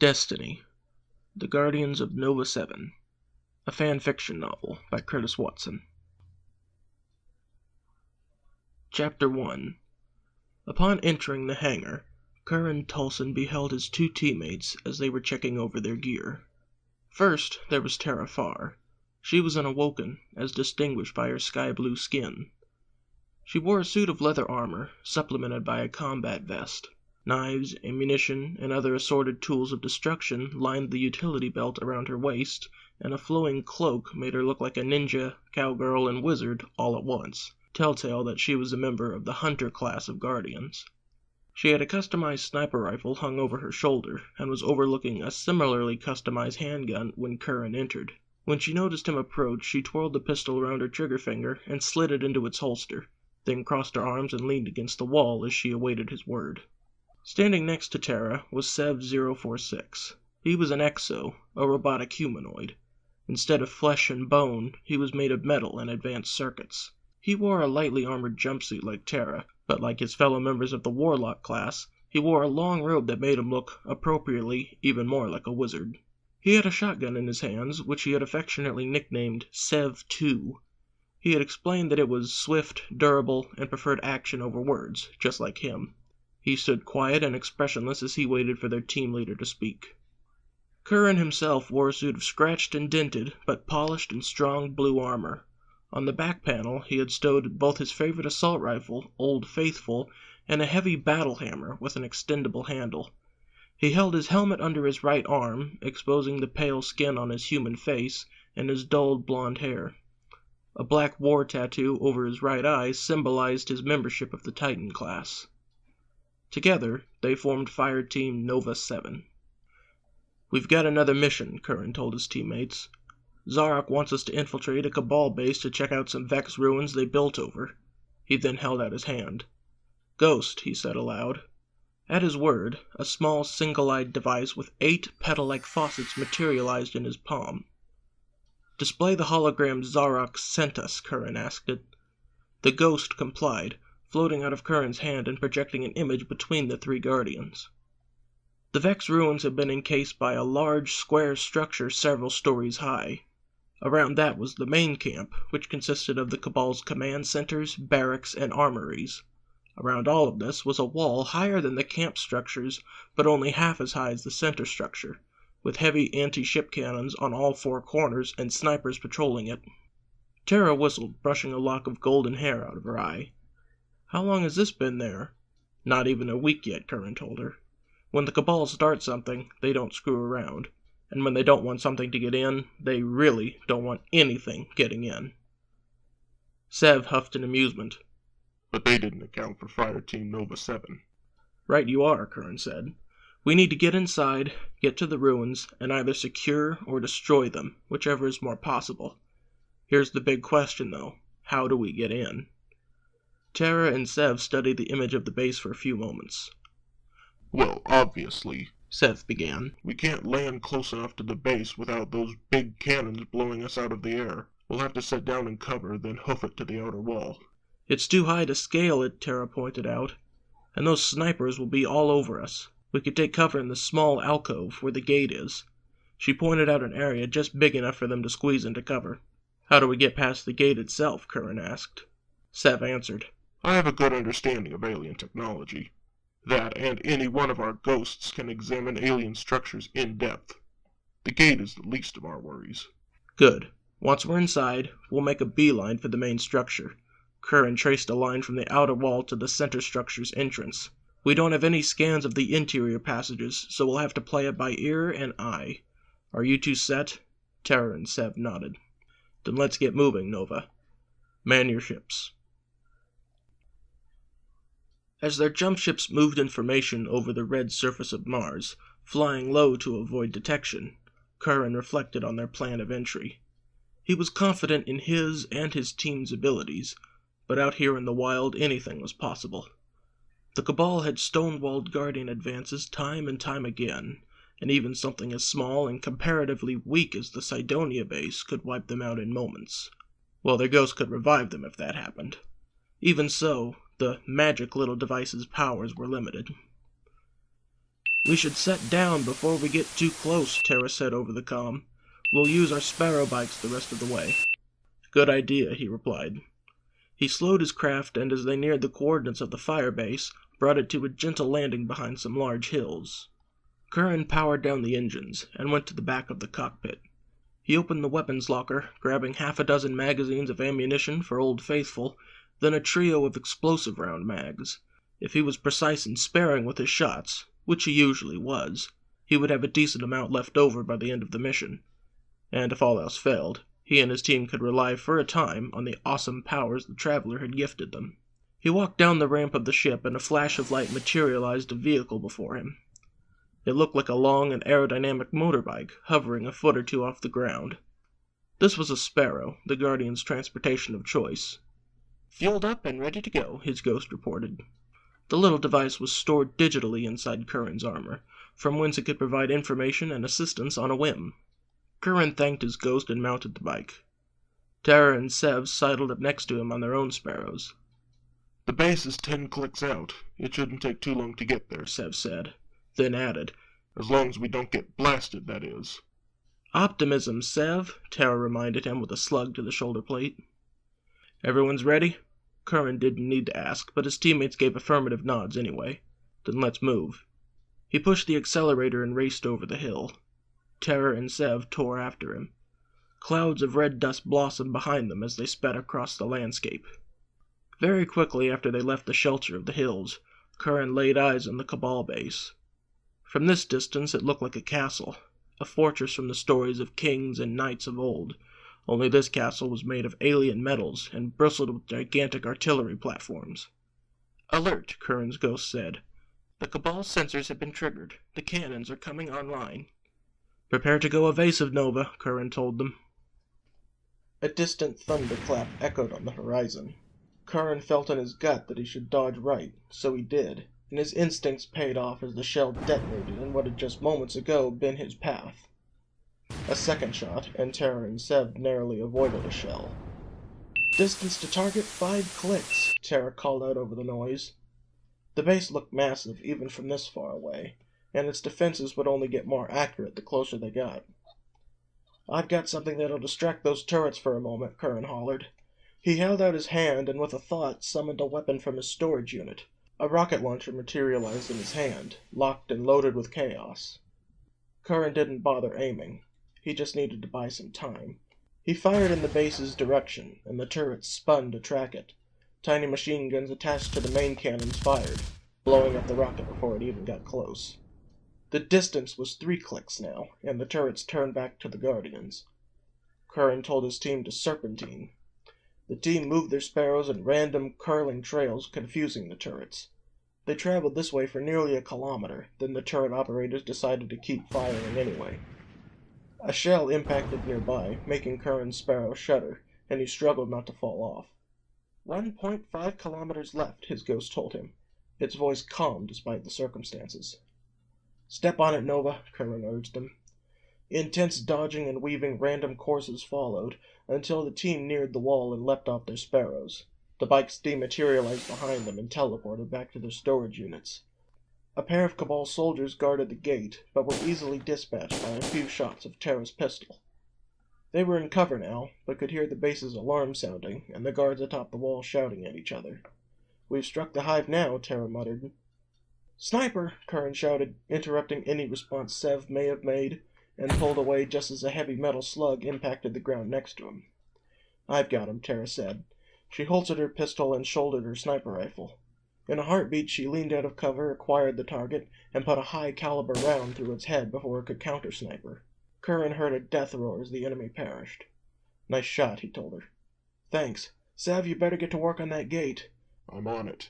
Destiny, The Guardians of Nova-7, a fanfiction novel by Curtis Watson. Chapter 1. Upon entering the hangar, Curran Tulsan beheld his two teammates as they were checking over their gear. First, there was Terra Far. She was an Awoken, as distinguished by her sky-blue skin. She wore a suit of leather armor, supplemented by a combat vest. Knives, ammunition, and other assorted tools of destruction lined the utility belt around her waist, and a flowing cloak made her look like a ninja, cowgirl, and wizard all at once, telltale that she was a member of the Hunter class of Guardians. She had a customized sniper rifle hung over her shoulder, and was overlooking a similarly customized handgun when Curran entered. When she noticed him approach, she twirled the pistol around her trigger finger and slid it into its holster, then crossed her arms and leaned against the wall as she awaited his word. Standing next to Terra was Sev-046. He was an exo, a robotic humanoid. Instead of flesh and bone, he was made of metal and advanced circuits. He wore a lightly armored jumpsuit like Terra, but like his fellow members of the Warlock class, he wore a long robe that made him look, appropriately, even more like a wizard. He had a shotgun in his hands, which he had affectionately nicknamed Sev-2. He had explained that it was swift, durable, and preferred action over words, just like him. He stood quiet and expressionless as he waited for their team leader to speak. Curran himself wore a suit of scratched and dented, but polished and strong blue armor. On the back panel he had stowed both his favorite assault rifle, Old Faithful, and a heavy battle hammer with an extendable handle. He held his helmet under his right arm, exposing the pale skin on his human face and his dulled blonde hair. A black war tattoo over his right eye symbolized his membership of the Titan class. Together, they formed Fire Team Nova-7. "We've got another mission," Curran told his teammates. "Zarok wants us to infiltrate a Cabal base to check out some Vex ruins they built over." He then held out his hand. "Ghost," he said aloud. At his word, a small single-eyed device with 8 petal-like faucets materialized in his palm. "Display the hologram Zarok sent us," Curran asked it. The Ghost complied, floating out of Curran's hand and projecting an image between the 3 Guardians. The Vex ruins had been encased by a large, square structure several stories high. Around that was the main camp, which consisted of the Cabal's command centers, barracks, and armories. Around all of this was a wall higher than the camp structures, but only half as high as the center structure, with heavy anti-ship cannons on all 4 corners and snipers patrolling it. Terra whistled, brushing a lock of golden hair out of her eye. "How long has this been there?" "Not even a week yet," Curran told her. "When the Cabal starts something, they don't screw around. And when they don't want something to get in, they really don't want anything getting in." Sev huffed in amusement. "But they didn't account for Fire Team Nova-7. "Right you are," Curran said. "We need to get inside, get to the ruins, and either secure or destroy them, whichever is more possible. Here's the big question, though. How do we get in?" Terra and Sev studied the image of the base for a few moments. "Well, obviously," Sev began, "we can't land close enough to the base without those big cannons blowing us out of the air. We'll have to set down in cover, then hoof it to the outer wall." "It's too high to scale it," Terra pointed out. "And those snipers will be all over us. We could take cover in the small alcove where the gate is." She pointed out an area just big enough for them to squeeze into cover. "How do we get past the gate itself?" Curran asked. Sev answered, "I have a good understanding of alien technology. That and any one of our ghosts can examine alien structures in depth. The gate is the least of our worries." "Good. Once we're inside, we'll make a beeline for the main structure." Curran traced a line from the outer wall to the center structure's entrance. "We don't have any scans of the interior passages, so we'll have to play it by ear and eye. Are you two set?" Terra and Sev nodded. "Then let's get moving, Nova. Man your ships." As their jump ships moved in formation over the red surface of Mars, flying low to avoid detection, Curran reflected on their plan of entry. He was confident in his and his team's abilities, but out here in the wild anything was possible. The Cabal had stonewalled Guardian advances time and time again, and even something as small and comparatively weak as the Cydonia base could wipe them out in moments. Well, their ghost could revive them if that happened. Even so, the magic little device's powers were limited. "We should set down before we get too close," Terra said over the comm. "We'll use our sparrow bikes the rest of the way." "Good idea," he replied. He slowed his craft, and as they neared the coordinates of the fire base, brought it to a gentle landing behind some large hills. Curran powered down the engines, and went to the back of the cockpit. He opened the weapons locker, grabbing half a dozen magazines of ammunition for Old Faithful, then a trio of explosive round mags. If he was precise and sparing with his shots, which he usually was, he would have a decent amount left over by the end of the mission. And if all else failed, he and his team could rely for a time on the awesome powers the Traveler had gifted them. He walked down the ramp of the ship, and a flash of light materialized a vehicle before him. It looked like a long and aerodynamic motorbike, hovering a foot or two off the ground. This was a Sparrow, the Guardian's transportation of choice. "Fueled up and ready to go," his ghost reported. The little device was stored digitally inside Curran's armor, from whence it could provide information and assistance on a whim. Curran thanked his ghost and mounted the bike. Terra and Sev sidled up next to him on their own Sparrows. "The base is 10 clicks out. It shouldn't take too long to get there," Sev said, then added, "As long as we don't get blasted, that is." "Optimism, Sev," Terra reminded him with a slug to the shoulder plate. "Everyone's ready?" Curran didn't need to ask, but his teammates gave affirmative nods anyway. "Then let's move." He pushed the accelerator and raced over the hill. Terra and Sev tore after him. Clouds of red dust blossomed behind them as they sped across the landscape. Very quickly after they left the shelter of the hills, Curran laid eyes on the Cabal base. From this distance it looked like a castle, a fortress from the stories of kings and knights of old, only this castle was made of alien metals and bristled with gigantic artillery platforms. "Alert," Curran's ghost said. "The Cabal sensors have been triggered. The cannons are coming online." "Prepare to go evasive, Nova," Curran told them. A distant thunderclap echoed on the horizon. Curran felt in his gut that he should dodge right, so he did, and his instincts paid off as the shell detonated in what had just moments ago been his path. A second shot, and Terra and Sev narrowly avoided a shell. "Distance to target 5 clicks," Terra called out over the noise. The base looked massive even from this far away, and its defenses would only get more accurate the closer they got. "I've got something that'll distract those turrets for a moment," Curran hollered. He held out his hand and with a thought summoned a weapon from his storage unit. A rocket launcher materialized in his hand, locked and loaded with chaos. Curran didn't bother aiming. He just needed to buy some time. He fired in the base's direction, and the turrets spun to track it. Tiny machine guns attached to the main cannons fired, blowing up the rocket before it even got close. The distance was 3 clicks now, and the turrets turned back to the Guardians. Curran told his team to serpentine. The team moved their Sparrows in random, curling trails, confusing the turrets. They traveled this way for nearly a kilometer, then the turret operators decided to keep firing anyway. A shell impacted nearby, making Curran's Sparrow shudder, and he struggled not to fall off. 1.5 kilometers left, his ghost told him, its voice calm despite the circumstances. "Step on it, Nova," Curran urged him. Intense dodging and weaving random courses followed, until the team neared the wall and leapt off their Sparrows. The bikes dematerialized behind them and teleported back to their storage units. A pair of Cabal soldiers guarded the gate, but were easily dispatched by a few shots of Terra's pistol. They were in cover now, but could hear the base's alarm sounding, and the guards atop the wall shouting at each other. "We've struck the hive now," Terra muttered. "Sniper!" Curran shouted, interrupting any response Sev may have made, and pulled away just as a heavy metal slug impacted the ground next to him. "I've got him," Terra said. She holstered her pistol and shouldered her sniper rifle. In a heartbeat, she leaned out of cover, acquired the target, and put a high-caliber round through its head before it could counter-sniper. Curran heard a death roar as the enemy perished. "Nice shot," he told her. "Thanks. Sev, you better get to work on that gate." "I'm on it."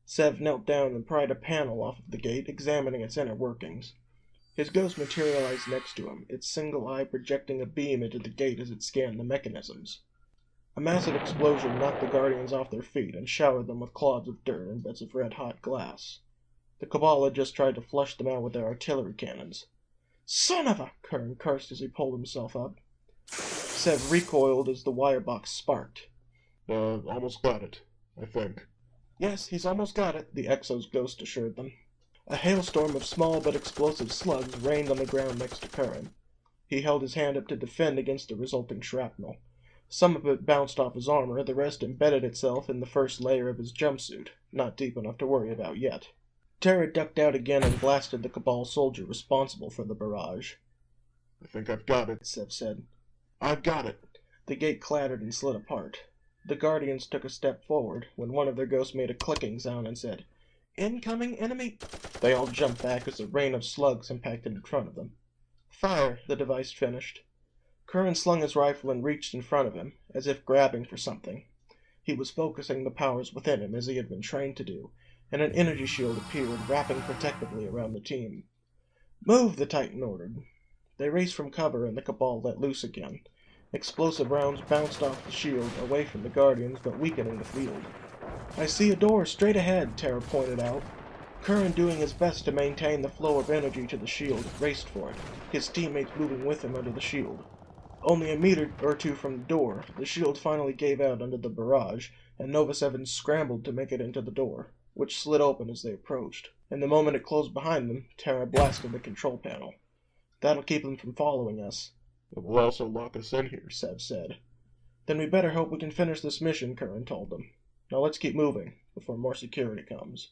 Sev knelt down and pried a panel off of the gate, examining its inner workings. His ghost materialized next to him, its single eye projecting a beam into the gate as it scanned the mechanisms. A massive explosion knocked the Guardians off their feet and showered them with clods of dirt and bits of red-hot glass. The Cabal had just tried to flush them out with their artillery cannons. "Son of a!" Curran cursed as he pulled himself up. Sev recoiled as the wirebox sparked. Almost got it, I think." "Yes, he's almost got it," the Exo's ghost assured them. A hailstorm of small but explosive slugs rained on the ground next to Curran. He held his hand up to defend against the resulting shrapnel. Some of it bounced off his armor, the rest embedded itself in the first layer of his jumpsuit, not deep enough to worry about yet. Terra ducked out again and blasted the Cabal soldier responsible for the barrage. I think I've got it, Sev said. I've got it. The gate clattered and slid apart. The Guardians took a step forward when one of their ghosts made a clicking sound and said, "Incoming enemy!" They all jumped back as a rain of slugs impacted in front of them. "Fire," the device finished. Curran slung his rifle and reached in front of him, as if grabbing for something. He was focusing the powers within him as he had been trained to do, and an energy shield appeared, wrapping protectively around the team. "Move," the Titan ordered. They raced from cover and the Cabal let loose again. Explosive rounds bounced off the shield, away from the Guardians, but weakening the field. "I see a door straight ahead," Terra pointed out. Curran, doing his best to maintain the flow of energy to the shield, raced for it, his teammates moving with him under the shield. Only a meter or two from the door, the shield finally gave out under the barrage, and Nova-7 scrambled to make it into the door, which slid open as they approached. And the moment it closed behind them, Terra blasted the control panel. "That'll keep them from following us." It will also lock us in here, Sev said. "Then we better hope we can finish this mission," Curran told them. "Now let's keep moving, before more security comes."